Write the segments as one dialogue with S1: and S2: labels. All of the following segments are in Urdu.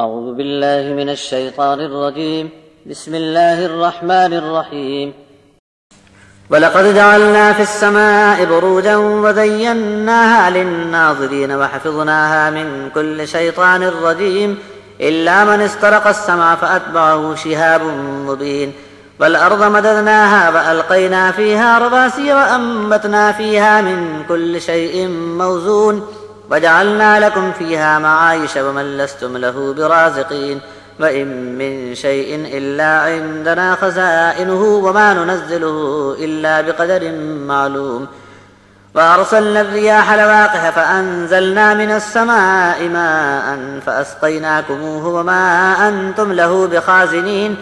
S1: أعوذ بالله من الشيطان الرجيم بسم الله الرحمن الرحيم
S2: وَلَقَدْ جَعَلْنَا فِي السَّمَاءِ بُرُوجًا وَزَيَّنَّاهَا لِلنَّاظِرِينَ وَحَفِظْنَاهَا مِنْ كُلِّ شَيْطَانٍ رَجِيمٍ إِلَّا مَنِ اسْتَرَقَ السَّمْعَ فَأَتْبَعَهُ شِهَابٌ مُبِينٌ وَالْأَرْضَ مَدَدْنَاهَا وَأَلْقَيْنَا فِيهَا رَوَاسِيَ وَأَنبَتْنَا فِيهَا مِنْ كُلِّ شَيْءٍ مَوْزُونٍ وَجَعَلْنَا لَكُمْ فِيهَا مَعَايِشَ وَمَنْ لَسْتُمْ لَهُ بِرَازِقِينَ وَإِن مِّن شَيْءٍ إِلَّا عِندَنَا خَزَائِنُهُ وَمَا نُنَزِّلُهُ إِلَّا بِقَدَرٍ مَّعْلُومٍ وَأَرْسَلْنَا الرِّيَاحَ لَوَاقِحَ فَأَنزَلْنَا مِنَ السَّمَاءِ مَاءً فَأَسْقَيْنَاكُمُوهُ وَمَا أَنتُمْ لَهُ بِخَازِنِينَ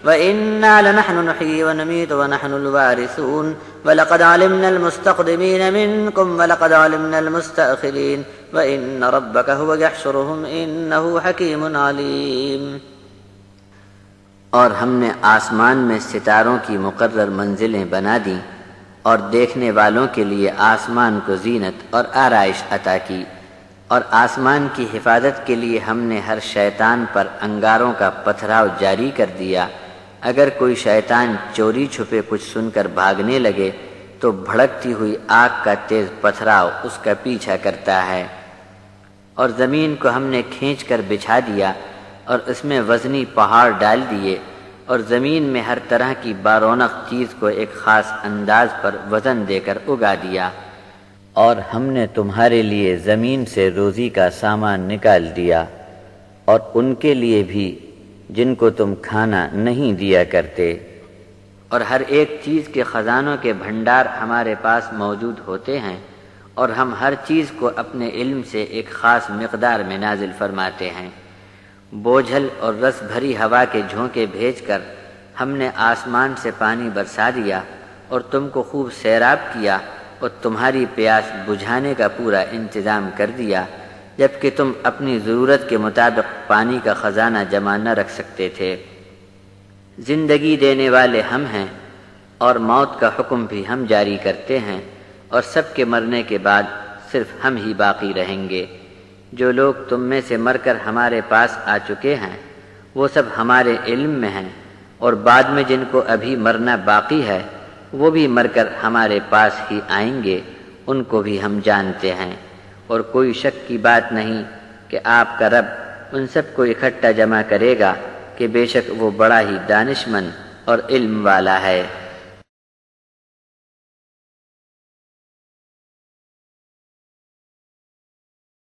S2: وَإِنَّا لَنَحْنُ نُحْيِي وَنُمِيتُ وَنَحْنُ الْوَارِثُونَ وَلَقَدْ عَلِمْنَا الْمُسْتَقْدِمِينَ مِنكُمْ وَلَقَدْ عَلِمْنَا الْمُسْتَأْخِرِينَ وَإِنَّ رَبَّكَ هُوَ يَحْشُرُهُمْ إِنَّهُ حَكِيمٌ عَلِيمٌ۔
S3: اور ہم نے آسمان میں ستاروں کی مقرر منزلیں بنا دیں اور دیکھنے والوں کے لیے آسمان کو زینت اور آرائش عطا کی، اور آسمان کی حفاظت کے لیے ہم نے ہر شیطان پر انگاروں کا پتھراؤ جاری کر دیا۔ اگر کوئی شیطان چوری چھپے کچھ سن کر بھاگنے لگے تو بھڑکتی ہوئی آگ کا تیز پتھراؤ اس کا پیچھا کرتا ہے۔ اور زمین کو ہم نے کھینچ کر بچھا دیا اور اس میں وزنی پہاڑ ڈال دیے، اور زمین میں ہر طرح کی بارونق چیز کو ایک خاص انداز پر وزن دے کر اگا دیا۔ اور ہم نے تمہارے لیے زمین سے روزی کا سامان نکال دیا، اور ان کے لیے بھی جن کو تم کھانا نہیں دیا کرتے۔ اور ہر ایک چیز کے خزانوں کے بھنڈار ہمارے پاس موجود ہوتے ہیں، اور ہم ہر چیز کو اپنے علم سے ایک خاص مقدار میں نازل فرماتے ہیں۔ بوجھل اور رس بھری ہوا کے جھونکے بھیج کر ہم نے آسمان سے پانی برسا دیا اور تم کو خوب سیراب کیا، اور تمہاری پیاس بجھانے کا پورا انتظام کر دیا، جبکہ تم اپنی ضرورت کے مطابق پانی کا خزانہ جمع نہ رکھ سکتے تھے۔ زندگی دینے والے ہم ہیں، اور موت کا حکم بھی ہم جاری کرتے ہیں، اور سب کے مرنے کے بعد صرف ہم ہی باقی رہیں گے۔ جو لوگ تم میں سے مر کر ہمارے پاس آ چکے ہیں وہ سب ہمارے علم میں ہیں، اور بعد میں جن کو ابھی مرنا باقی ہے وہ بھی مر کر ہمارے پاس ہی آئیں گے، ان کو بھی ہم جانتے ہیں۔ اور کوئی شک کی بات نہیں کہ آپ کا رب ان سب کو اکٹھا جمع کرے گا کہ بے شک وہ بڑا ہی دانشمند اور علم والا ہے۔